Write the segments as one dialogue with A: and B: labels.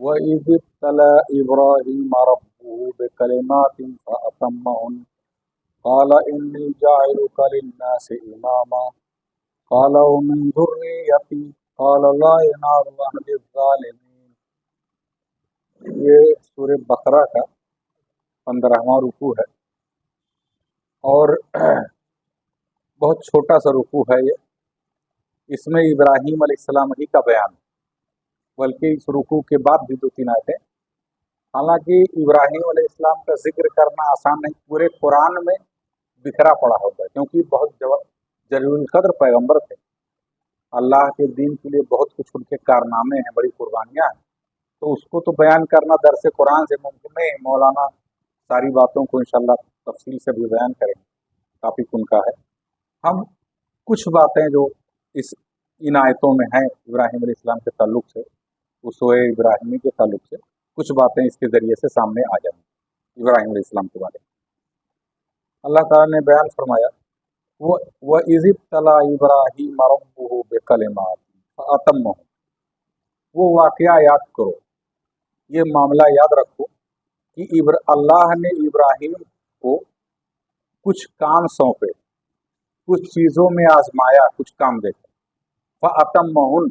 A: وَإِذِ ابْتَلَى إِبْرَاهِيمَ رَبُّهُ بِكَلِمَاتٍ فَأَتَمَّهُنَّ قَالَ إِنِّي جَاعِلُكَ لِلنَّاسِ إِمَامًا قَالَ وَمِنْ ذُرِّيَّتِي قَالَ لَا يَنَالُ عَهْدِ الظَّالِمِينَ۔ یہ سورہ بقرہ کا 15واں رکوع ہے اور بہت چھوٹا سا رکوع ہے یہ۔ اس میں ابراہیم علیہ السلام ہی کا بیان ہے، بلکہ اس رکوع کے بعد بھی 2-3 آیتیں۔ حالانکہ ابراہیم علیہ السلام کا ذکر کرنا آسان نہیں، پورے قرآن میں بکھرا پڑا ہوتا ہے، کیونکہ بہت جلیل القدر پیغمبر تھے۔ اللہ کے دین کے لیے بہت کچھ ان کے کارنامے ہیں، بڑی قربانیاں ہیں، تو اس کو تو بیان کرنا درس قرآن سے ممکن نہیں۔ مولانا ساری باتوں کو انشاءاللہ تفصیل سے بھی بیان کریں گے، ٹاپک ان کا ہے۔ ہم کچھ باتیں جو ان آیتوں میں ہیں ابراہیم علیہ السلام کے تعلق سے، اسوہ ابراہیمی کے تعلق سے کچھ باتیں اس کے ذریعے سے سامنے آ جائیں ابراہیم علیہ السلام کے بارے میں۔ اللہ تعالیٰ نے بیان فرمایا وَإِذِ ابْتَلَى إِبْرَاهِيمَ رَبُّهُ بِكَلِمَاتٍ فَأَتَمَّهُنَّ۔ وہ واقعہ یاد کرو، یہ معاملہ یاد رکھو کہ اللہ نے ابراہیم کو کچھ کام سونپے، کچھ چیزوں میں آزمایا، کچھ کام دیکھا۔ فَأَتَمَّهُنَّ،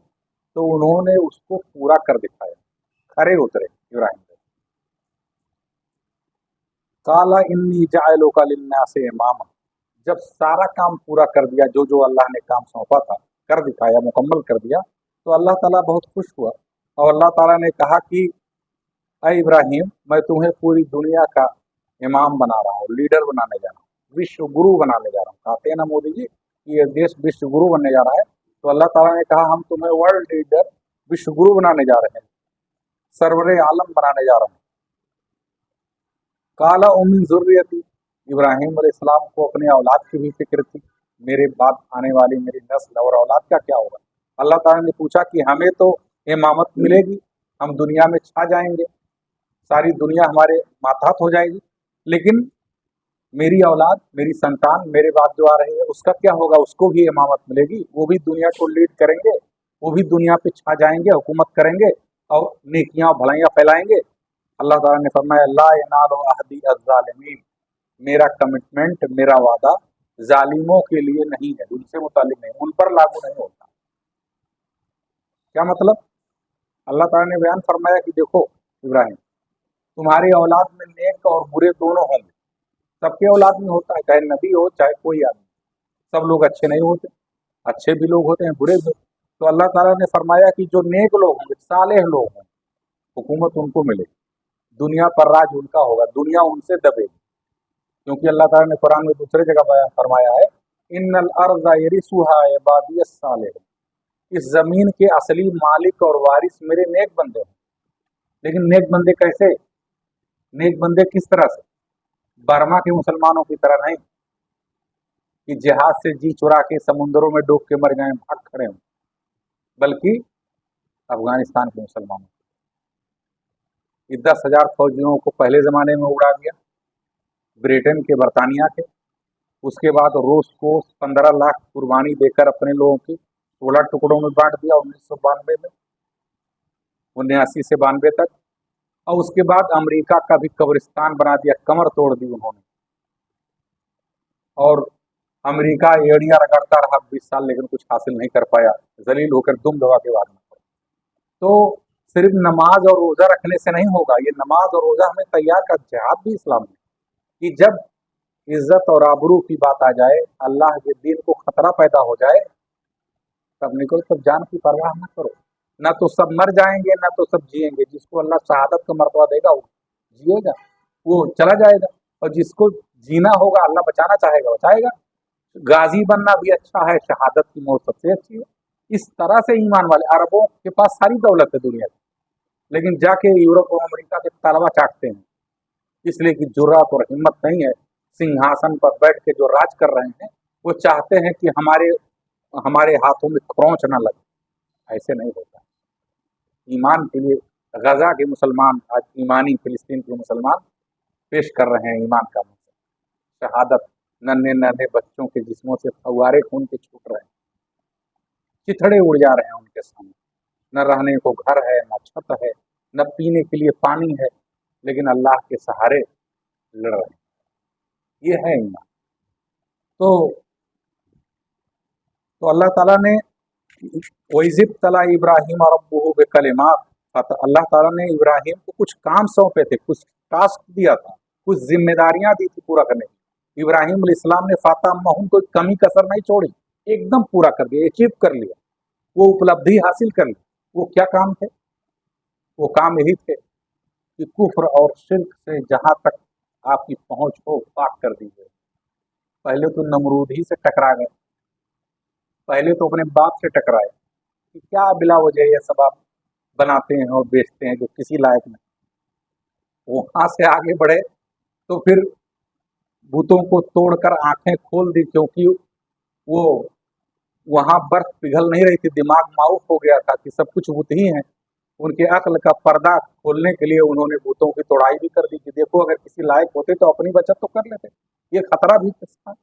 A: تو انہوں نے اس کو پورا کر دکھایا، کھرے اترے ابراہیم سے۔ قَالَ إِنِّي جَاعِلُكَ لِلنَّاسِ إِمَامًا، جب سارا کام پورا کر دیا، جو اللہ نے کام سونپا تھا کر دکھایا، مکمل کر دیا، تو اللہ تعالیٰ بہت خوش ہوا اور اللہ تعالیٰ نے کہا کہ اے ابراہیم، میں تمہیں پوری دنیا کا امام بنا رہا ہوں، لیڈر بنانے جا رہا ہوں، وشو گرو بنانے جا رہا ہوں۔ کہتے ہیں نا مودی جی کہ یہ دیش وشو گرو بننے جا رہا ہے، تو اللہ تعالیٰ نے کہا ہم تمہیں ورلڈ لیڈر، وشو گرو بنانے جا رہے ہیں، سرور عالم بنانے جا رہے ہیں۔ قَالَ وَمِنْ ذُرِّيَّتِي، ابراہیم علیہ السلام کو اپنے اولاد کی بھی فکر تھی، میرے بعد آنے والی میری نسل اور اولاد کا کیا ہوگا۔ اللہ تعالیٰ نے پوچھا کہ ہمیں تو امامت ملے گی، ہم دنیا میں چھا جائیں گے، ساری دنیا ہمارے ماتحت ہو جائے گی، لیکن میری اولاد، میری سنتان، میرے بعد جو آ رہی ہے اس کا کیا ہوگا، اس کو بھی امامت ملے گی، وہ بھی دنیا کو لیڈ کریں گے، وہ بھی دنیا پہ چھا جائیں گے، حکومت کریں گے اور نیکیاں اور بھلائیاں پھیلائیں گے۔ اللہ تعالیٰ نے فرمایا لا ینال عہدی الظالمین، میرا کمٹمنٹ، میرا وعدہ ظالموں کے لیے نہیں ہے، ان سے متعلق نہیں، ان پر لاگو نہیں ہوتا۔ کیا مطلب؟ اللہ تعالیٰ نے بیان فرمایا کہ دیکھو ابراہیم، تمہاری اولاد میں نیک اور برے دونوں ہوں گے، سب کے اولاد میں ہوتا ہے، چاہے نبی ہو چاہے کوئی آدمی، سب لوگ اچھے نہیں ہوتے، اچھے بھی لوگ ہوتے ہیں، برے بھی۔ تو اللہ تعالیٰ نے فرمایا کہ جو نیک لوگ ہوں گے، صالح لوگ ہوں گے، حکومت ان کو ملے گی، دنیا پر راج ان کا ہوگا، دنیا ان سے دبے گی، کیونکہ اللہ تعالیٰ نے قرآن میں دوسرے جگہ بیان فرمایا ہے ان الارض یرثها عبادی الصالحون، اس زمین کے اصلی مالک اور وارث میرے نیک بندے ہیں۔ لیکن نیک بندے کیسے؟ نیک بندے کس طرح سے؟ برما کے مسلمانوں کی طرح نہیں کہ جہاد سے جی چرا کے سمندروں میں ڈوب کے مر گئے، بھاگ کھڑے ہوں، بلکہ افغانستان کے مسلمانوں کی 10,000 فوجیوں کو پہلے زمانے میں اڑا دیا، بریٹن کے، برطانیہ کے، اس کے بعد روس کو 15 لاکھ قربانی دے کر اپنے لوگوں کی 16 ٹکڑوں میں بانٹ دیا 1992 میں، 79 سے 92 تک، اور اس کے بعد امریکہ کا بھی قبرستان بنا دیا، کمر توڑ دی انہوں نے، اور امریکہ ایڑیاں رگڑتا رہا 20 سال، لیکن کچھ حاصل نہیں کر پایا، ذلیل ہو کر دم دبا کے بعد میں۔ تو صرف نماز اور روزہ رکھنے سے نہیں ہوگا، یہ نماز اور روزہ ہمیں تیار کر، جہاد بھی اسلام میں، کہ جب عزت اور آبرو کی بات آ جائے، اللہ کے دین کو خطرہ پیدا ہو جائے، تب نکل کر جان کی پرواہ نہ کرو، نہ تو سب مر جائیں گے نہ تو سب جیئیں گے، جس کو اللہ شہادت کا مرتبہ دے گا وہ جیے گا، وہ چلا جائے گا، اور جس کو جینا ہوگا اللہ بچانا چاہے گا بچائے گا۔ غازی بننا بھی اچھا ہے، شہادت کی موت سب سے اچھی ہے۔ اس طرح سے ایمان والے، عربوں کے پاس ساری دولت ہے دنیا کی، لیکن جا کے یورپ اور امریکہ کے طلبہ چاٹتے ہیں، اس لیے کہ جرات اور ہمت نہیں ہے، سنگھاسن پر بیٹھ کے جو راج کر رہے ہیں وہ چاہتے ہیں کہ ہمارے ہاتھوں میں کھرونچ نہ لگے، ایسے نہیں ہوتا۔ ایمان کے لیے غزہ کے مسلمان آج ایمانی فلسطین کے مسلمان پیش کر رہے ہیں ایمان کا منظر، شہادت، ننھے ننھے بچوں کے جسموں سے فوارے خون کے چھوٹ رہے ہیں، چتھڑے اڑ جا رہے ہیں ان کے سامنے، نہ رہنے کو گھر ہے نہ چھت ہے، न पीने के लिए पानी है, लेकिन अल्लाह के सहारे लड़ रहे हैं। ये है ईमान। तो अल्लाह ताला ने वइज़िब तला इब्राहिम रब्बुहु बिकलिमात, अल्लाह ताला ने इब्राहिम को कुछ काम सौंपे थे, कुछ टास्क दिया था, कुछ जिम्मेदारियां दी थी पूरा करने की। इब्राहिम अलैहिस्सलाम ने फाता महून कोई कमी कसर नहीं छोड़ी, एकदम पूरा कर दिया, अचीव कर लिया, वो उपलब्धि हासिल कर ली। वो क्या काम थे? वो काम यही थे कि कुफ्र और शिर्क से जहां तक आपकी पहुंच हो पाक कर दी गई। पहले तो नमरूद ही से टकरा गए, पहले तो अपने बाप से टकराए कि क्या बिला वजह ये सब आप बनाते हैं और बेचते हैं जो किसी लायक नहीं। वहां से आगे बढ़े तो फिर भूतों को तोड़कर आंखें खोल दी, क्योंकि वो वहां बर्फ पिघल नहीं रही थी, दिमाग माउफ हो गया था कि सब कुछ भूत ही हैं। उनके अक्ल का पर्दा खोलने के लिए उन्होंने भूतों की तोड़ाई भी कर दी कि देखो अगर किसी लायक होते तो अपनी बचत तो कर लेते, ये खतरा भी था।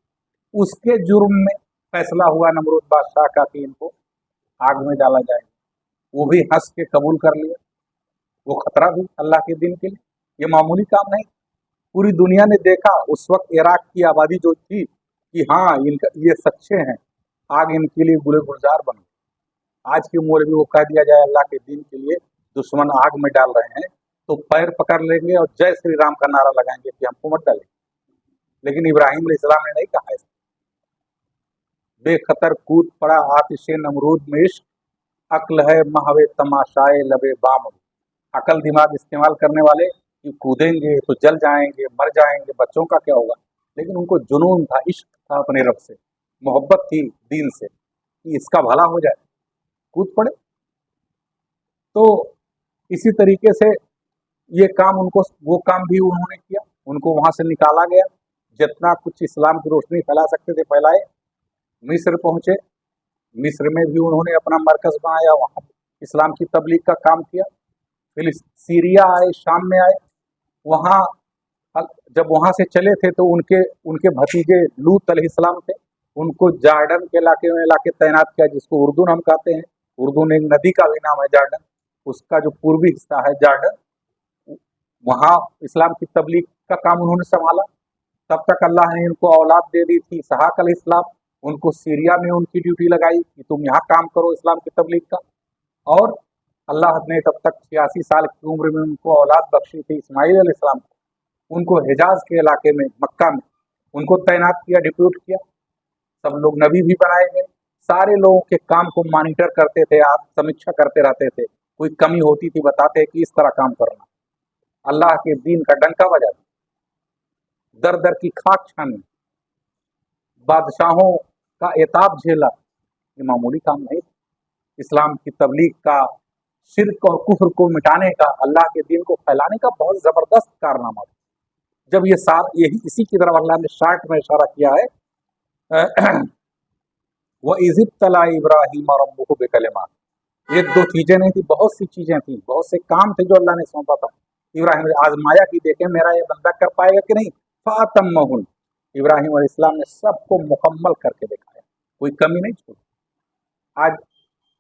A: उसके जुर्म में फैसला हुआ नमरूद बादशाह का कि इनको आग में डाला जाए। वो भी हंस के कबूल कर लिया। वो खतरा भी अल्लाह के दिन के लिए, ये मामूली काम नहीं। पूरी दुनिया ने देखा उस वक्त इराक की आबादी जो थी कि हाँ इनका ये सच्चे हैं, आग इनके लिए गुले गुलजार बन गई। आज के मौलवी को कह दिया जाए अल्लाह के दिन के लिए दुश्मन आग में डाल रहे हैं तो पैर पकड़ लेंगे और जय श्री राम का नारा लगाएंगे कि हमको मत डालेंगे। लेकिन इब्राहिम अलैहिस्सलाम ने नहीं कहा ऐसा। बेखतर कूद पड़ा आतिशे नमरूद में इश्क, अक्ल है महवे तमाशाए लबे बाम। अकल दिमाग इस्तेमाल करने वाले कि कूदेंगे तो जल जाएंगे, मर जाएंगे, बच्चों का क्या होगा। लेकिन उनको जुनून था, इश्क था अपने रब से, मोहब्बत थी दीन से कि इसका भला हो जाए, कूद पड़े। तो इसी तरीके से ये काम उनको, वो काम भी उन्होंने किया, उनको वहां से निकाला गया। जितना कुछ इस्लाम की रोशनी फैला सकते थे फैलाए। मिस्र पहुंचे, मिस्र में भी उन्होंने अपना मरकज बनाया, वहां इस्लाम की तबलीग का काम किया। फिर सीरिया आए, शाम में आए। वहाँ जब वहां से चले थे तो उनके भतीजे लूत अलैहिस्सलाम थे, उनको जार्डन के इलाके में लाके तैनात किया, जिसको उर्दू हम कहते हैं। उर्दू में एक नदी का भी नाम है जार्डन, उसका जो पूर्वी हिस्सा है जार्डन, वहाँ इस्लाम की तबलीग का काम उन्होंने संभाला। तब तक अल्लाह ने इनको औलाद दे दी थी, इसहाक अलैहिस्सलाम। उनको सीरिया में उनकी ड्यूटी लगाई कि तुम यहाँ काम करो इस्लाम की तबलीग का। और अल्लाह ने तब तक 86 साल की उम्र में उनको औलाद बख्शी थी, इस्माईल अलैहिस्सलाम को। उनको हिजाज के इलाके में, मक्का में उनको तैनात किया, डिप्यूट किया। सब लोग नबी भी बनाए गए। सारे लोगों के काम को मॉनिटर करते थे, आप समीक्षा करते रहते थे। कोई कमी होती थी बताते कि इस तरह काम करना। अल्लाह के दीन का डंका बजा, दर दर की खाक छानी, बादशाहों का एताब झेला, ये मामूली काम नहीं। इस्लाम की तबलीग का, शिर्क और कुफ्र को मिटाने का, अल्लाह के दीन को फैलाने का बहुत जबरदस्त कारनामा था। जब ये यही इसी की तरफ अल्लाह ने शार्ट में इशारा किया है, वह इज़िब तला इब्राहिम रब्बुहु बिकलिमात। एक दो चीजें नहीं थी, बहुत सी चीजें थी, बहुत से काम थे जो अल्लाह ने सौंपा था। इब्राहिम ने आजमाया कि देखें मेरा ये बंदा कर पाएगा कि नहीं। फातम्महुन, इब्राहिम अलैहिस्सलाम ने सबको मुकम्मल करके दिखाया, कोई कमी नहीं छोड़ी। आज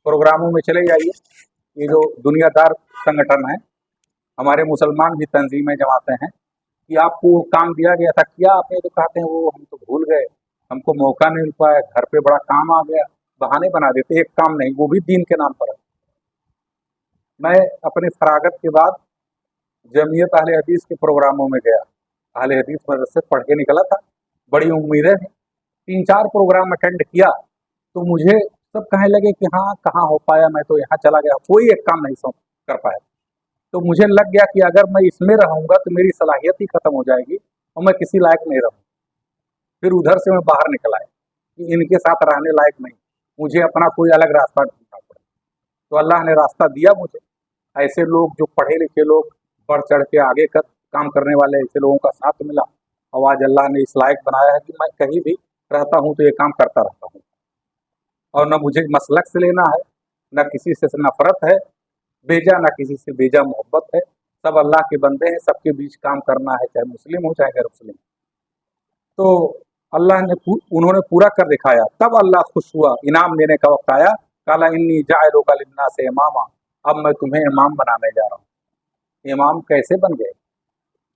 A: प्रोग्रामों में चले जाइए, ये जो दुनियादार संगठन है, हमारे मुसलमान भी तंजीमें जमाते हैं कि आपको काम दिया गया था, किया आपने, तो कहते हैं वो हम तो भूल गए, हमको मौका नहीं मिल पाया, घर पे बड़ा काम आ गया, बहाने बना देते। एक काम नहीं, वो भी दीन के नाम पर है। मैं अपने फरागत के बाद जमीयत अहले हदीस के प्रोग्रामों में गया, अहले हदीस मदरसे पढ़ के निकला था, बड़ी उम्मीदें थी। 3-4 प्रोग्राम अटेंड किया तो मुझे सब कहने लगे कि हाँ कहाँ हो पाया, मैं तो यहाँ चला गया, कोई एक काम नहीं कर पाया। तो मुझे लग गया कि अगर मैं इसमें रहूँगा तो मेरी सलाहियत ही खत्म हो जाएगी और मैं किसी लायक नहीं रहूँगा। फिर उधर से मैं बाहर निकल आया कि इनके साथ रहने लायक नहीं, मुझे अपना कोई अलग रास्ता ढूंढना पड़ा। तो अल्लाह ने रास्ता दिया मुझे। ऐसे लोग जो पढ़े लिखे लोग, बढ़ चढ़ के आगे काम करने वाले ऐसे लोगों का साथ मिला, और आज अल्लाह ने इस लायक बनाया है कि मैं कहीं भी रहता हूँ तो ये काम करता रहता हूँ। और न मुझे मसलक से लेना है, न किसी से नफरत है बेजा, न किसी से बेजा मोहब्बत है। सब अल्लाह के बंदे हैं, सबके बीच काम करना है, चाहे मुस्लिम हो चाहे गैर मुस्लिम। तो अल्लाह ने उन्होंने पूरा कर दिखाया। तब अल्लाह खुश हुआ, इनाम देने का वक्त आया। काला इन्नी जाइलुका लिन्नास इमामा, अब मैं तुम्हें इमाम बनाने जा रहा हूँ। इमाम कैसे बन गए?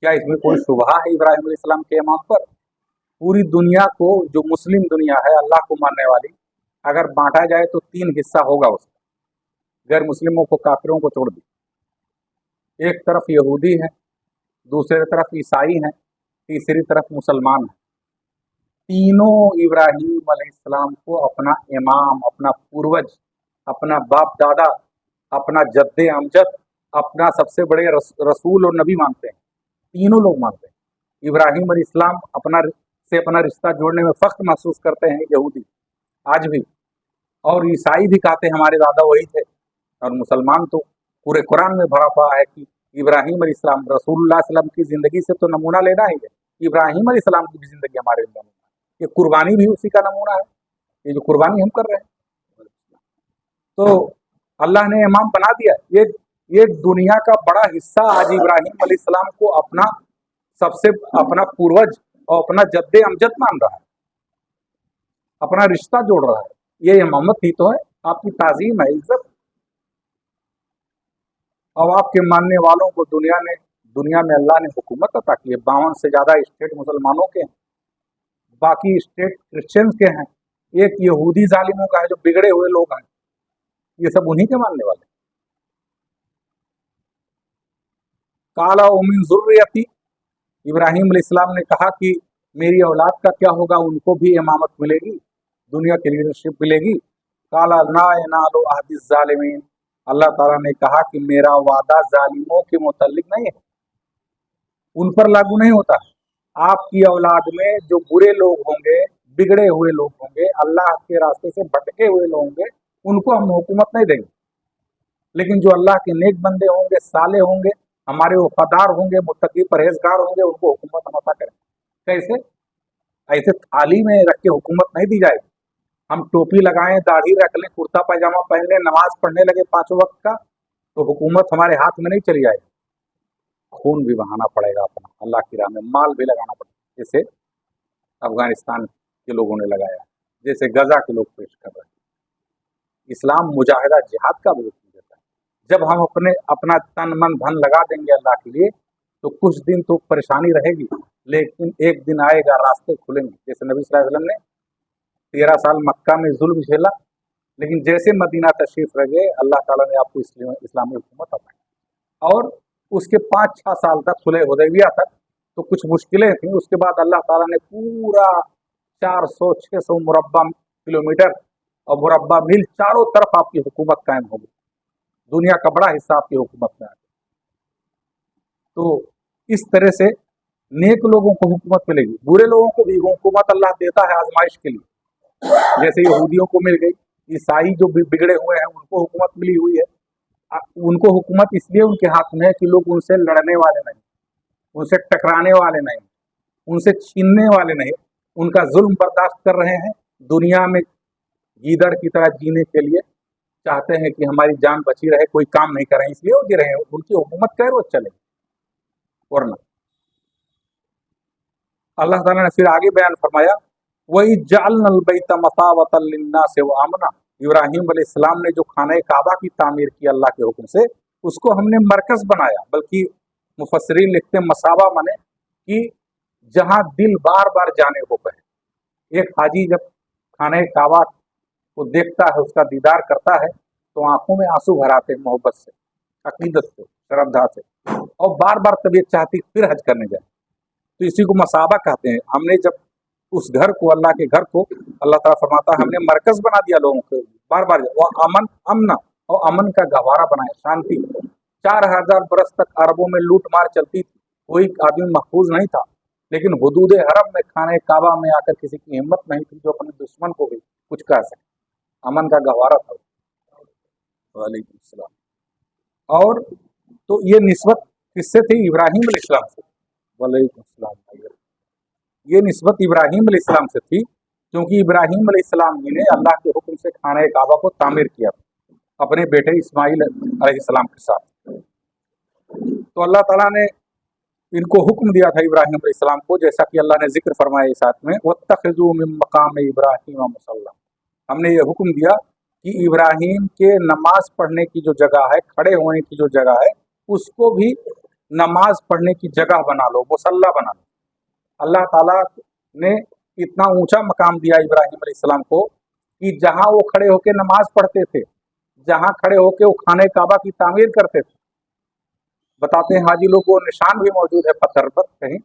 A: क्या इसमें कोई शुबहा है इब्राहिम अलैहिस्सलाम के इमाम पर? पूरी दुनिया को, जो मुस्लिम दुनिया है अल्लाह को मानने वाली, अगर बांटा जाए तो 3 हिस्सा होगा उसका, गैर मुस्लिमों को, काफिरों को छोड़ दी। एक तरफ यहूदी हैं, दूसरी तरफ ईसाई हैं, तीसरी तरफ मुसलमान हैं। तीनों इब्राहिम अलैहिस्सलाम को अपना इमाम, अपना पूर्वज, अपना बाप दादा, अपना जद्दे अमजद, अपना सबसे बड़े रसूल और नबी मानते हैं। तीनों लोग मानते हैं। इब्राहिम अलैहिस्सलाम अपना रिश्ता जोड़ने में फख्र महसूस करते हैं यहूदी आज भी, और ईसाई भी कहते हैं हमारे दादा वही थे, और मुसलमान तो पूरे कुरान में भरा पड़ा है कि इब्राहिम अलैहिस्सलाम, रसूलुल्लाह सल्लल्लाहु अलैहि वसल्लम की ज़िंदगी से तो नमूना लेना ही है, इब्राहिम अलैहिस्सलाम की भी ज़िंदगी हमारे लिए नमूना है। ये कुर्बानी भी उसी का नमूना है, ये जो कुर्बानी हम कर रहे हैं। तो अल्लाह ने इमाम बना दिया। ये दुनिया का बड़ा हिस्सा आज इब्राहिम अलैहिस्सलाम को अपना पूर्वज और अपना जद्दे अमजद मान रहा है, अपना रिश्ता जोड़ रहा है। ये इमामत ही तो है, आपकी ताज़ीम है, इज्जत। अब आपके मानने वालों को दुनिया में अल्लाह ने हुकूमत अता की है। 52 से ज़्यादा स्टेट मुसलमानों के हैं, बाकी स्टेट क्रिश्चियंस के हैं, एक यहूदी जालिमों का है जो बिगड़े हुए लोग हैं, ये सब उन्हीं के मानने वाले। काला उमिन ज़ुर्रियती, इब्राहिम अलैहिस्सलाम ने कहा कि मेरी औलाद का क्या होगा, उनको भी इमामत मिलेगी, दुनिया की लीडरशिप मिलेगी। काला ना यनालु अहदिज़ ज़ालिमीन, अल्लाह ताला ने कहा कि मेरा वादा जालिमों के मुतल्लिक नहीं है, उन पर लागू नहीं होता। आपकी औलाद में जो बुरे लोग होंगे, बिगड़े हुए लोग होंगे, अल्लाह के रास्ते से भटके हुए लोग होंगे, उनको हम हुकूमत नहीं देंगे। लेकिन जो अल्लाह के नेक बंदे होंगे, साले होंगे, हमारे वफादार होंगे, मुत्तकी परहेजगार होंगे, उनको हुकूमत हम अता करें। कैसे? ऐसे थाली में रख के हुकूमत नहीं दी जाएगी। हम टोपी लगाएं, दाढ़ी रख लें, कुर्ता पैजामा पहन लें, नमाज पढ़ने लगे 5 वक्त का, तो हुकूमत हमारे हाथ में नहीं चली जाएगी। खून भी बहाना पड़ेगा अपना, अल्लाह की राह में माल भी लगाना पड़ेगा, जैसे अफगानिस्तान के लोगों ने लगाया, जैसे गजा के लोग पेश कर रहे हैं। इस्लाम मुजाहिदा जिहाद का भी हुक्म देता है। जब हम अपना तन मन धन लगा देंगे अल्लाह के लिए, तो कुछ दिन तो परेशानी रहेगी, लेकिन एक दिन आएगा रास्ते खुलेंगे। जैसे नबी सल्लल्लाहु अलैहि वसल्लम ने 13 साल मक्का में जुल्म झेला, लेकिन जैसे मदीना तशरीफ रह गए, अल्लाह ताला ने आपको इस्लामी हुकूमत अता, और उसके 5-6 साल तक सुलह हुदैबिया तक तो कुछ मुश्किलें थी। उसके बाद अल्लाह ताला ने पूरा 400-600 मुरब्बा किलोमीटर और मुरब्बा मील चारों तरफ आपकी हुकूमत कायम होगी, दुनिया का बड़ा हिस्सा आपकी हुकूमत में आ गया। तो इस तरह से नेक लोगों को हुकूमत मिलेगी, बुरे लोगों को भी हुकूमत अल्लाह देता है आजमाइश के लिए। जैसे यहूदियों को मिल गई, ईसाई जो बिगड़े हुए हैं उनको हुकूमत मिली हुई है। उनको हुकूमत इसलिए उनके हाथ में है कि लोग उनसे लड़ने वाले नहीं, उनसे टकराने वाले नहीं, उनसे छीनने वाले नहीं, उनका जुल्म बर्दाश्त कर रहे हैं। दुनिया में गीदड़ की तरह जीने के लिए चाहते हैं कि हमारी जान बची रहे, कोई काम नहीं कर रहे हैं, इसलिए वो जी रहे हैं। उनकी हुकूमत खैर वो चले, वरना अल्लाह ताला ने फिर आगे बयान फरमाया, वही जअलनल बैत मसावतल लिन्नास व आमना, इब्राहिम अलैहिस्सलाम ने जो खाने काबा की तामीर की अल्लाह के हुक्म से, उसको हमने मरकज बनाया। बल्कि मुफस्सिरीन लिखते मसावा माने कि जहाँ दिल बार बार जाने को कहे। एक हाजी जब खाने काबा को देखता है, उसका दीदार करता है, तो आंखों में आंसू भराते हैं मोहब्बत से, अकीदत से, श्रद्धा से, और बार बार तबीयत चाहती फिर हज करने जाए। तो इसी को मसाबा कहते हैं। हमने जब उस घर को, अल्लाह के घर को, अल्लाह ताला फरमाता है हमने मरकज बना दिया लोगों को, बार बार वो अमन और अमन का गहवारा बनाया, शांति। 4000 बरस तक अरबों में लूट मार चलती थी, कोई आदमी महफूज नहीं था, लेकिन हुदूद हरम में, खाने काबा में आकर किसी की हिम्मत नहीं थी जो अपने दुश्मन को भी कुछ कह सके। अमन का गहवारा था। वालेकुम सलाम। और तो ये निस्बत किससे थी? इब्राहिम अलैहिस्सलाम से। वालेकुम सलाम। ये निस्बत इब्राहिम अलैहिस्सलाम से थी, क्योंकि इब्राहिम अलैहिस्सलाम जी ने अल्लाह के हुक्म से खाने काबा को तामीर किया अपने बेटे इस्माइल अलैहिस्सलाम के साथ। तो अल्लाह ताला ने इनको हुक्म दिया था इब्राहिम अलैहिस्सलाम को, जैसा कि अल्लाह ने जिक्र फरमाया इस आयत में, वत्तखिज़ू मिन मकाम इब्राहिम मुसल्ला। हमने ये हुक्म दिया कि इब्राहिम के नमाज पढ़ने की जो जगह है, खड़े होने की जो जगह है, उसको भी नमाज पढ़ने की जगह बना लो, मुसल्ला बना लो। अल्लाह ताला ने इतना ऊंचा मकाम दिया इब्राहिम अलैहिस्सलाम को कि जहां वो खड़े होकर नमाज पढ़ते थे, जहां खड़े होकर वो खाने काबा की तामीर करते थे, बताते हैं हाजी लोग वो निशान भी मौजूद है पत्थर पर कहीं,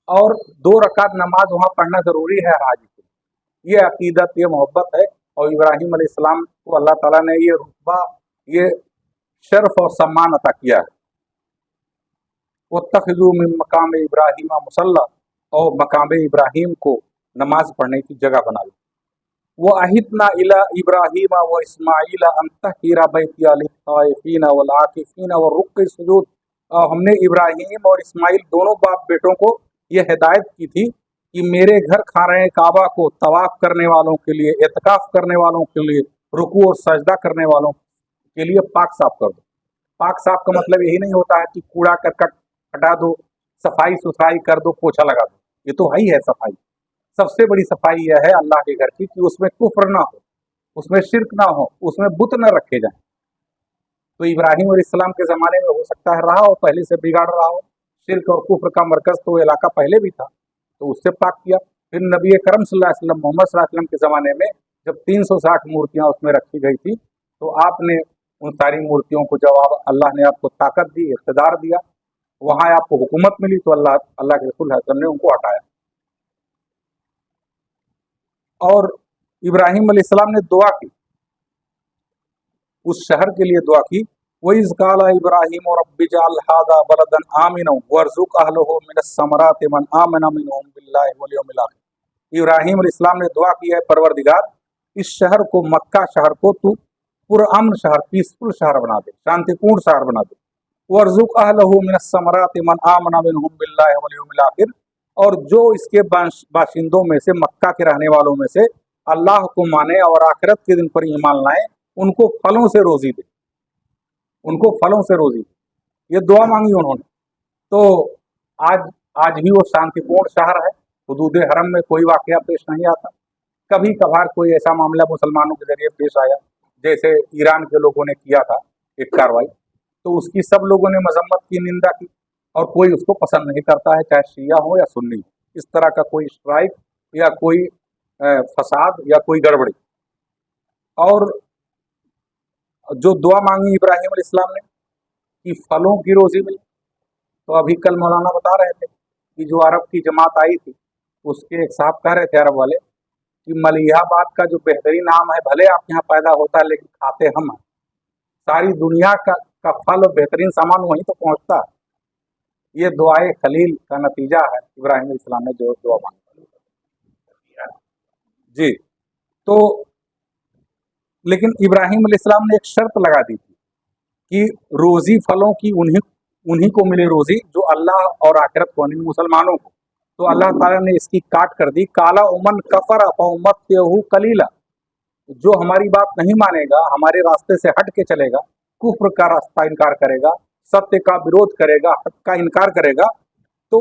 A: और 2 रकात नमाज वहां पढ़ना जरूरी है हाजी के। ये अकीदत, ये मोहब्बत है, और इब्राहिम अलैहिस्सलाम को अल्लाह ताला ने ये रुतबा, ये शर्फ और सम्मान अता किया है। वत्तखिज़ू मिन मकाम इब्राहिम मुसल्ला, और मकाम इब्राहिम को नमाज पढ़ने की जगह बना लो। वो अहिदना इला इब्राहिम व इस्माइल अन तहहिरा बैतिया लित्ताइफीन वल आकिफीन व रुक्की सुजूद। हमने इब्राहिम और इस्माइल दोनों बाप बेटों को ये हिदायत की थी कि मेरे घर खाने काबा को तवाफ करने वालों के लिए, एतकाफ करने वालों के लिए, रुकू और सजदा करने वालों के लिए पाक साफ कर दो। पाक साफ का मतलब यही नहीं होता है कि कूड़ा करकट हटा दो, सफाई सुथराई कर दो, पोछा लगा दो, ये तो है ही है सफाई। सबसे बड़ी सफाई यह है अल्लाह के घर की कि उसमें कुफ्र ना हो, उसमें शिर्क ना हो, उसमें बुत न रखे जाएं। तो इब्राहिम और इस्लाम के ज़माने में हो सकता है रहा हो, पहले से बिगाड़ रहा हो, शिर्क और कुफ्र का मरकज़ तो इलाका पहले भी था, तो उससे पाक किया। फिर नबी करम सल्लल्लाहु अलैहि वसल्लम, मोहम्मद सल्लल्लाहु अलैहि वसल्लम के ज़माने में जब 360 मूर्तियाँ उसमें रखी गई थी, तो आपने उन सारी मूर्तियों को, जब अल्लाह ने आपको ताकत दी, इक़्तिदार दिया, वहाँ आपको हुकूमत मिली, तो अल्लाह के रसूल ने उनको हटाया। और इब्राहिम अलैहिस्सलाम ने दुआ की, उस शहर के लिए दुआ की, वइज़ क़ाला इब्राहीम रब्बि जअल हाज़ा बलदन आमिना वर्ज़ुक़ अहलहु मिनस समराति मन आमना मिनहुम बिल्लाहि वल यौमिल आखिर। इब्राहिम अलैहिस्सलाम ने दुआ की है, परवरदिगार इस शहर को, मक्का शहर को तू पुरअमन शहर, पीसफुल शहर बना दे, शांतिपूर्ण शहर बना दे। वर्ज़ुक़ अहलहु मिनस समराति मन आमना मिनहुम बिल्लाहि वल यौमिल आखिर, और जो इसके बाशिंदों में से, मक्का के रहने वालों में से अल्लाह को माने और आखिरत के दिन पर ईमान लाए, उनको फलों से रोजी दे, उनको फलों से रोजी दे। ये दुआ मांगी उन्होंने। तो आज भी वो शांतिपूर्ण शहर है। हुदूद हरम में कोई वाकया पेश नहीं आता। कभी कभार कोई ऐसा मामला मुसलमानों के जरिए पेश आया, जैसे ईरान के लोगों ने किया था एक कार्रवाई, तो उसकी सब लोगों ने मजम्मत की, निंदा की, और कोई उसको पसंद नहीं करता है, चाहे शिया हो या सुन्नी। इस तरह का कोई स्ट्राइक या कोई फसाद या कोई गड़बड़ी। और जो दुआ मांगी इब्राहिम अलैहिस्सलाम ने कि फलों की रोजी मिले, तो अभी कल मौलाना बता रहे थे कि जो अरब की जमात आई थी, उसके एक साहब कह रहे थे अरब वाले कि मलिहाबाद का जो बेहतरीन नाम है, भले आप यहाँ पैदा होता है लेकिन खाते हम हैं। सारी दुनिया का फल और बेहतरीन सामान वहीं तो पहुँचता है। ये दुआए खलील का नतीजा है, इब्राहिम अलैहिस्सलाम ने जो दुआ मांगी जी। तो लेकिन इब्राहिम अलैहिस्सलाम ने एक शर्त लगा दी थी कि रोजी फलों की उन्हीं को मिले रोजी जो अल्लाह और आखिरत को, मुसलमानों को। तो अल्लाह ताला ने इसकी काट कर दी, काला उमन कफर फउम्मतहु कलीला, जो हमारी बात नहीं मानेगा, हमारे रास्ते से हट के चलेगा, कुफ्र का रास्ता इनकार करेगा, सत्य का विरोध करेगा, हक का इनकार करेगा, तो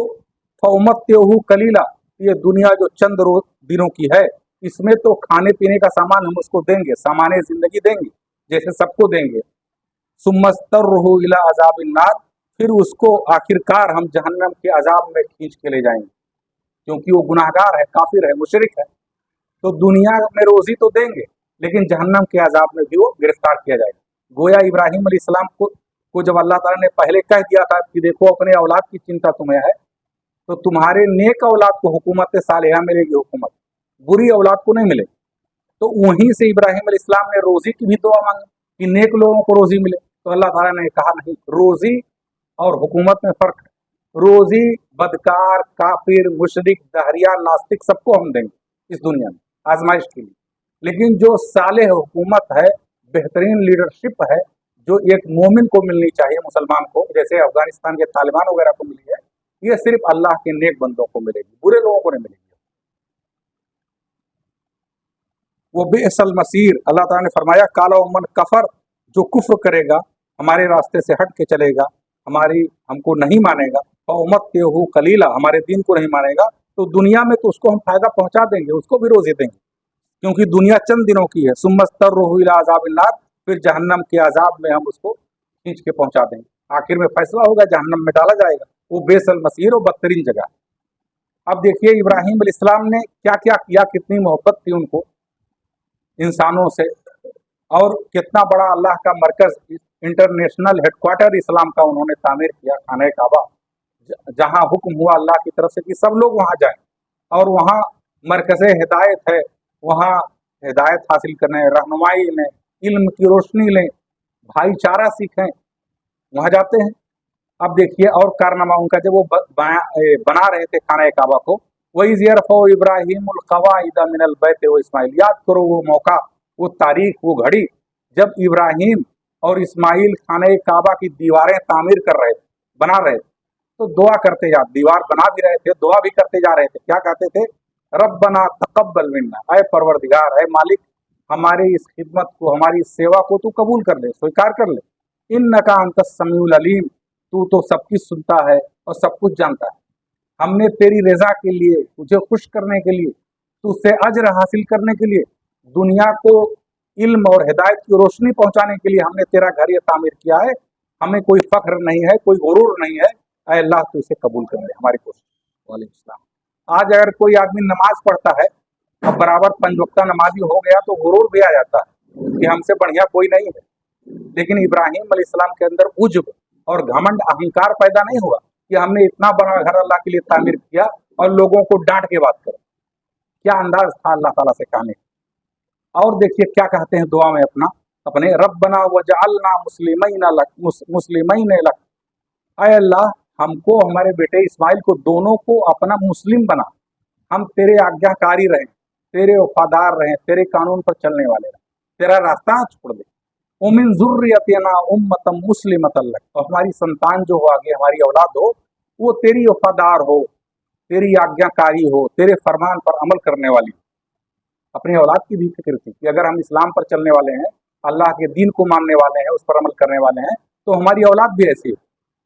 A: फउम्मतहु कलीला, ये दुनिया जो चंद दिनों की है, इसमें तो खाने पीने का सामान हम उसको देंगे, सामान्य जिंदगी देंगे जैसे सबको देंगे। सुम्मस्तर्रुहु इला अज़ाबिन नार, फिर उसको आखिरकार हम जहन्नम के अजाब में खींच के ले जाएंगे, क्योंकि वो गुनाहगार है, काफिर है, मुशरिक है। तो दुनिया में रोजी तो देंगे, लेकिन जहन्नम के अजाब में भी वो गिरफ्तार किया जाएगा। गोया इब्राहिम अलैहिस्सलाम को जब अल्लाह ताला ने पहले कह दिया था कि देखो अपने औलाद की चिंता तुम्हें है, तो तुम्हारे नेक औलाद को हुकूमत सालिहा मिलेगी, हुकूमत बुरी औलाद को नहीं मिलेगी। तो वहीं से इब्राहिम अलैहिस्सलाम ने रोजी की भी दुआ मांगी कि नेक लोगों को रोजी मिले। तो अल्लाह ताला ने कहा नहीं, रोजी और हुकूमत में फर्क है। रोजी बदकार, काफिर, मुशरिक, दहरिया, नास्तिक सबको हम देंगे इस दुनिया में आजमाइश के लिए, लेकिन जो सालेह हुकूमत है, बेहतरीन लीडरशिप है, जो एक मोमिन को मिलनी चाहिए, मुसलमान को, जैसे अफगानिस्तान के तालिबान वगैरह को मिली है, ये सिर्फ अल्लाह के नेक बंदों को मिलेगी, बुरे लोगों को नहीं मिलेगी। वो बेअसल मसीर, अल्लाह ताला ने फरमाया काला उमन कफर, जो कुफ्र करेगा, हमारे रास्ते से हट के चलेगा, हमको नहीं मानेगा, और उम्मतहु कलीला, हमारे दीन को नहीं मानेगा, तो दुनिया में तो उसको हम फायदा पहुंचा देंगे, उसको भी रोजी देंगे, क्योंकि दुनिया चंद दिनों की है। सुम्मस्तर्रुहु इला अज़ाबिन नार, फिर जहन्नम के अजाब में हम उसको खींच के पहुंचा देंगे। आखिर में फैसला होगा, जहन्नम में डाला जाएगा, वो बेसल मसीर और बदतरीन जगह। अब देखिए इब्राहिम अलैहिस्सलाम ने क्या क्या किया, कितनी मोहब्बत थी उनको इंसानों से, और कितना बड़ा अल्लाह का मरकज, इंटरनेशनल हेडक्वार्टर इस्लाम का उन्होंने तामीर किया, खाने काबा, जहाँ हुक्म हुआ अल्लाह की तरफ से कि सब लोग वहाँ जाएं और वहाँ मरकज़ हिदायत है, वहाँ हिदायत हासिल करने, रहनुमाई लें, इल्म की रोशनी लें, भाईचारा सीखें, वहाँ जाते हैं। अब देखिए और कारनामा उनका, जब वो बना रहे थे खाना काबा को, वही ज़रफ़ो इब्राहीमुल क़वाइद मिनल बैत व इस्माइल, याद करो वो मौका, वो तारीख, वो घड़ी जब इब्राहिम और इस्माइल खाने काबा की दीवारें तामीर कर रहे थे, बना रहे थे, तो दुआ करते जा, दीवार बना भी रहे थे, दुआ भी करते जा रहे थे। क्या कहते थे? रब्बना तक़ब्बल मिन्ना, ऐ परवरदिगार, ऐ मालिक, हमारी इस खिदमत को, हमारी इस सेवा को तू कबूल कर ले, स्वीकार कर ले। इन्नका अंतस समीउल अलीम, तू तो सब कुछ सुनता है और सब कुछ जानता है। हमने तेरी रजा के लिए, तुझे खुश करने के लिए, तुझसे अजर हासिल करने के लिए, दुनिया को इल्म और हिदायत की रोशनी पहुंचाने के लिए हमने तेरा घर ये तामीर किया है। हमें कोई फख्र नहीं है, कोई गुरूर नहीं है। ऐ अल्लाह तू इसे कबूल कर ले हमारी कोशिश। वालेकुम सलाम। आज अगर कोई आदमी नमाज पढ़ता है और बराबर 5 वक्ता नमाजी हो गया तो गुरूर भी आ जाता है कि हमसे बढ़िया कोई नहीं है। लेकिन इब्राहिम अलैहिस्सलाम के अंदर उज्ब और घमंड, अहंकार पैदा नहीं हुआ कि हमने इतना बड़ा घर अल्लाह के लिए तामीर किया और लोगों को डांट के बात करो। क्या अंदाज था अल्लाह ताला से कहने। और देखिए क्या कहते हैं दुआ में अपने रब्बना वजअलना मुस्लिमैन लक, ऐ अल्लाह हमको, हमारे बेटे इस्माइल को, दोनों को अपना मुस्लिम बना, हम तेरे आज्ञाकारी रहें, तेरे वफादार रहें, तेरे कानून पर चलने वाले रहें, तेरा रास्ता छोड़ दे। उमिन ज़ुर्रियतिना उम्मतम मुस्लिमतन लक, और हमारी संतान जो हो, आगे हमारी औलाद हो, वो तेरी वफादार हो, तेरी आज्ञाकारी हो, तेरे फरमान पर अमल करने वाली। अपनी औलाद की भी फिक्र थी कि अगर हम इस्लाम पर चलने वाले हैं, अल्लाह के दीन को मानने वाले हैं, उस पर अमल करने वाले हैं, तो हमारी औलाद भी ऐसी हो।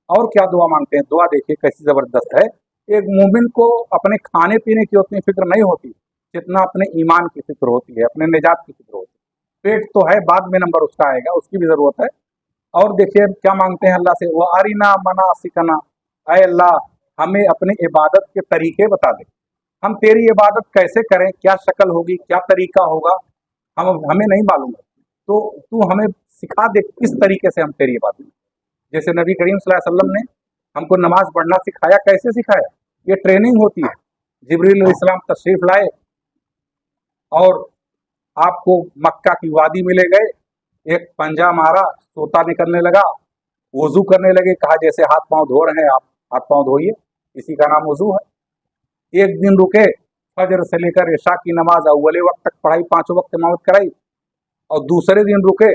A: और क्या दुआ मांगते हैं, दुआ देखिए कैसी ज़बरदस्त है। एक मोमिन को अपने खाने पीने की उतनी फिक्र नहीं होती जितना अपने ईमान की फिक्र होती है, अपने निजात की फिक्र होती है। पेट तो है, बाद में नंबर उसका आएगा, उसकी भी ज़रूरत है। और देखिए क्या मांगते हैं अल्लाह से, वह अरिना मनासिकना, ऐ अल्लाह हमें अपने इबादत के तरीके बता दे, हम तेरी इबादत कैसे करें, क्या शक्ल होगी, क्या तरीका होगा, हमें नहीं मालूम है, तो तू हमें सिखा दे किस तरीके से हम तेरी इबादत। जैसे नबी करीम सल्लल्लाहु अलैहि वसल्लम ने हमको नमाज पढ़ना सिखाया, कैसे सिखाया, ये ट्रेनिंग होती है। जिब्रील अलैहिस्सलाम तशरीफ लाए और आपको मक्का की वादी में ले गए, एक पंजा मारा, तोता निकलने लगा, वजू करने लगे, कहा जैसे हाथ पांव धो रहे हैं आप, हाथ पांव धोइए, इसी का नाम वजू है। एक दिन रुके, फजर से लेकर इशा की नमाज अव्वले वक्त तक पढ़ाई, 5 वक्त इमामत कराई, और दूसरे दिन रुके,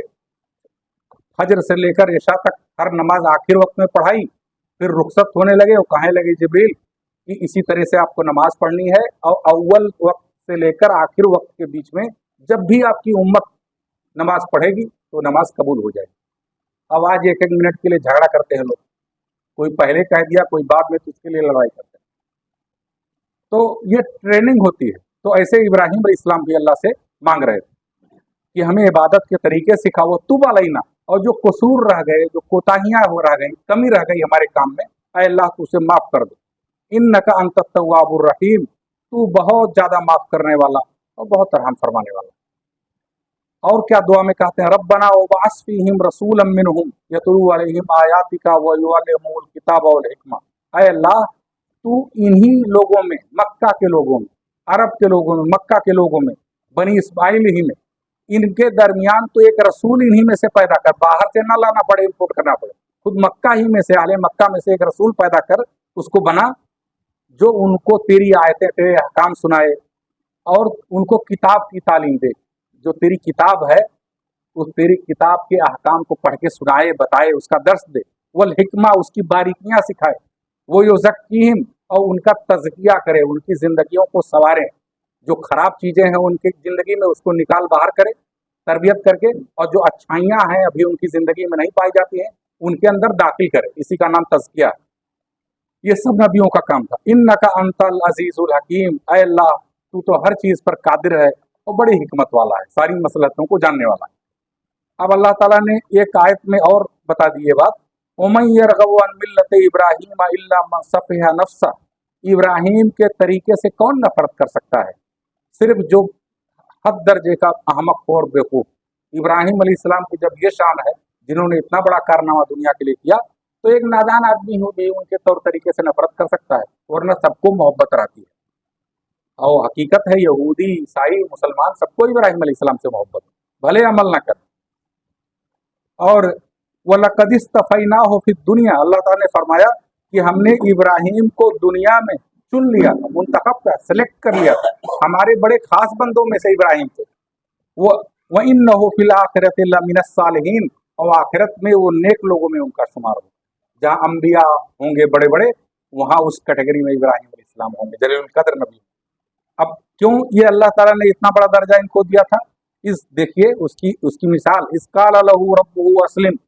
A: फजर से लेकर इशा तक हर नमाज आखिर वक्त में पढ़ाई। फिर रुखसत होने लगे और कहने लगे जिब्रील कि इसी तरह से आपको नमाज पढ़नी है, और अव्वल वक्त से लेकर आखिर वक्त के बीच में जब भी आपकी उम्मत नमाज पढ़ेगी तो नमाज कबूल हो जाएगी। अब आज 1-1 मिनट के लिए झगड़ा करते हैं लोग, कोई पहले कह दिया, कोई बाद में, तो इसके लिए लड़ाई करते हैं। तो ये ट्रेनिंग होती है। तो ऐसे इब्राहिम अलैहिस्सलाम भी अल्लाह से मांग रहे थे कि हमें इबादत के तरीके सिखाओ, तुब अलैना, और जो कसूर रह गए, जो कोताहियाँ हो रह गई, कमी रह गई हमारे काम में, ऐ अल्लाह तू उसे माफ़ कर दे। इन्नका अंतत तव्वाबुर रहीम, तू बहुत ज़्यादा माफ़ करने वाला और बहुत रहम फरमाने वाला। और क्या दुआ में कहते हैं, रब्बना वबअस फीहिम रसूलन मिनहुम यतलू अलैहिम आयातिका व युअल्लिमुहुल किताब वल हिकमा, ऐ अल्लाह तू इन्हीं लोगों में, मक्का के लोगों में, अरब के लोगों में, मक्का के लोगों में, बनी इस्माइल ही में, इनके दरमियान तो एक रसूल इन्हीं में से पैदा कर, बाहर से ना लाना पड़े, इम्पोर्ट करना पड़े, खुद मक्का ही में से, आले मक्का में से एक रसूल पैदा कर, उसको बना, जो उनको तेरी आयतें, तेरे अहकाम सुनाए और उनको किताब की तालीम दे। जो तेरी किताब है, उस तेरी किताब के अहकाम को पढ़ के सुनाए, बताए, उसका दर्स दे। वल हिकमा, उसकी बारीकियाँ सिखाए। वो युज़क्कीहिम, और उनका तज़किया करे, उनकी ज़िंदगियों को संवारे, जो खराब चीज़ें हैं उनकी ज़िंदगी में उसको निकाल बाहर करे, तरबियत करके, और जो अच्छाइयाँ हैं अभी उनकी ज़िंदगी में नहीं पाई जाती हैं, उनके अंदर दाखिल करे, इसी का नाम तज़किया है। ये सब नबियों का काम था। इन्नका अंतल अजीज़ुल हकीम, ऐ अल्लाह तू तो हर चीज़ पर कादिर है और बड़ी हिकमत वाला है, सारी मसलहतों को जानने वाला है। अब अल्लाह ताला ने एक आयत में और बता दी ये बात वमन यरगबु अन मिल्लत इब्राहीम इल्ला मन सफिहा नफ्सा, इब्राहिम के तरीके से कौन नफरत कर सकता है, सिर्फ जो हद दर्जे का अहमक हो और बेवकूफ। इब्राहिम अलैहिस्सलाम की जब ये शान है, जिन्होंने इतना बड़ा कारनामा दुनिया के लिए किया, तो एक नादान आदमी हो भी उनके तौर तरीके से नफरत कर सकता है, वरना सबको मोहब्बत रहती है। और हकीकत है यहूदी, ईसाई, मुसलमान सबको इब्राहिम अलैहिस्सलाम से मोहब्बत, भले अमल ना कर। और वलक़द इस्तफ़ैनाहु फ़िद दुनिया, अल्लाह ताला ने फरमाया कि हमने इब्राहिम को दुनिया में चुन लिया, मुंतखब का सेलेक्ट कर लिया, हमारे बड़े खास बंदों में से इब्राहिम थे। वो इन्नहु फ़िल आखिरति लमिनस सालिहीन, और आखिरत में वो नेक लोगों में उनका शुमार हो। जहाँ अंबिया होंगे बड़े बड़े, वहाँ उस कैटेगरी में इब्राहिम अलैहिस्सलाम होंगे, जलीलुल कद्र नबी। अब क्यों ये अल्लाह ताला ने इतना बड़ा दर्जा इनको दिया था, इस देखिए उसकी मिसाल, इस काला लहू रब्बुहु अस्लिम,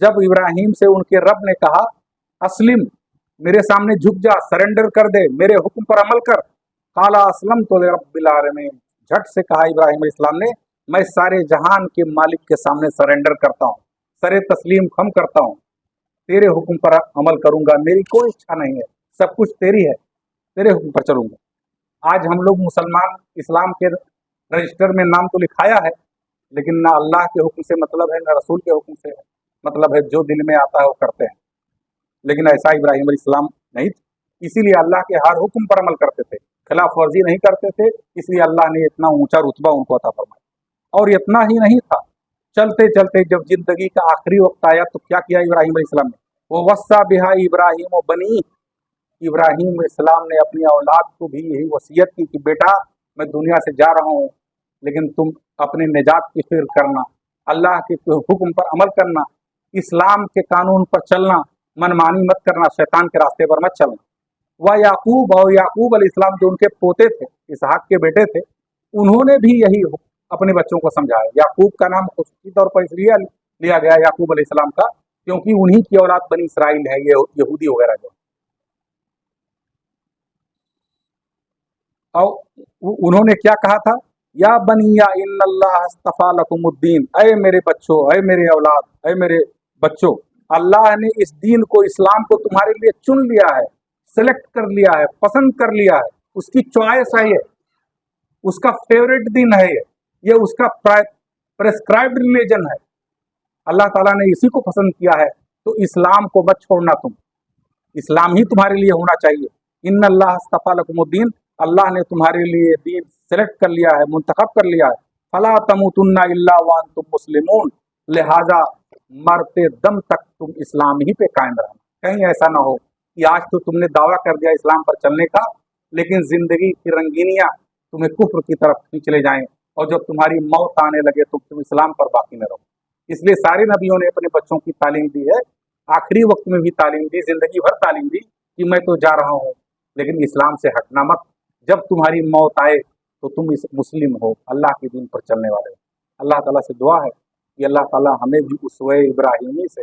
A: जब इब्राहिम से उनके रब ने कहा अस्लिम, मेरे सामने झुक जा, सरेंडर कर दे, मेरे हुक्म पर अमल कर। काला असलम तो रब्बिल आलमीन, झट से कहा इब्राहिम अलैहिस्सलाम ने, मैं सारे जहान के मालिक के सामने सरेंडर करता हूँ, सरे तस्लीम खम करता हूँ, तेरे हुक्म पर अमल करूंगा, मेरी कोई इच्छा नहीं है, सब कुछ तेरी है, तेरे हुक्म पर चलूंगा। आज हम लोग मुसलमान इस्लाम के रजिस्टर में नाम तो लिखाया है, लेकिन ना अल्लाह के हुक्म से मतलब है, ना रसूल के हुक्म से मतलब है, जो दिल में आता है वो करते हैं। लेकिन ऐसा इब्राहिम अलैहिस्सलाम नहीं थे, इसीलिए अल्लाह के हर हुक्म पर अमल करते थे, खिलाफ वर्जी नहीं करते थे, इसलिए अल्लाह ने इतना ऊंचा रुतबा उनको अता फरमाया। और इतना ही नहीं था, चलते चलते जब जिंदगी का आखिरी वक्त आया तो क्या किया इब्राहिम अलैहिस्सलाम ने, वो वस्सा बिहा इब्राहिम व बनी, इब्राहिम अलैहिस्सलाम ने अपनी औलाद को भी यही वसीयत की कि बेटा मैं दुनिया से जा रहा हूँ, लेकिन तुम अपने निजात की फिक्र करना, अल्लाह के हुक्म पर अमल करना, इस्लाम के कानून पर चलना, मनमानी मत करना, शैतान के रास्ते पर मत चलना। वह याकूब, और याकूब अलैहिस्सलाम जो उनके पोते थे, इसहाक के बेटे थे, उन्होंने भी यही अपने बच्चों को समझाया। याकूब का नाम खुसूसी तौर पर इसलिए लिया गया याकूब अलैहिस्सलाम का, क्योंकि उन्हीं की औलाद बनी इसराइल है, ये यहूदी वगैरह जो। और उन्होंने क्या कहा था, या बनिया इन्नल्लाह अस्तफा लकुमुद्दीन, अय मेरे बच्चों, अय मेरे औलाद, अय मेरे बच्चों, अल्लाह ने इस दीन को, इस्लाम को तुम्हारे लिए चुन लिया है, सेलेक्ट कर लिया है, पसंद कर लिया है, उसकी चॉइस है, ये उसका फेवरेट दिन है, ये उसका प्रेस्क्राइब्ड रिलीजन है। अल्लाह ताला ने इसी को पसंद किया है, तो इस्लाम को मत छोड़ना, तुम इस्लाम ही तुम्हारे लिए होना चाहिए। इन्नल्लाह अस्तफा लकुमुद्दीन, अल्लाह ने तुम्हारे लिए दीन सेलेक्ट कर लिया है, मुंतखब कर लिया है। फला तमुतुन्ना इल्ला व अंतुम मुस्लिमून, लिहाजा मरते दम तक तुम इस्लाम ही पे कायम रहना। कहीं ऐसा ना हो कि आज तो तुमने दावा कर दिया इस्लाम पर चलने का, लेकिन जिंदगी की रंगीनियां तुम्हें कुफ्र की तरफ खींच ले जाएं, और जब तुम्हारी मौत आने लगे तो तुम इस्लाम पर बाकी न रहो। इसलिए सारे नबियों ने अपने बच्चों की तालीम दी है, आखिरी वक्त में भी तालीम दी, जिंदगी भर तालीम दी कि मैं तो जा रहा हूँ, लेकिन इस्लाम से हटना मत, जब तुम्हारी मौत आए तो तुम इस मुस्लिम हो, अल्लाह के दीन पर चलने वाले हो। अल्लाह ताला से दुआ है कि अल्लाह ताला हमें भी उसवे इब्राहिमी से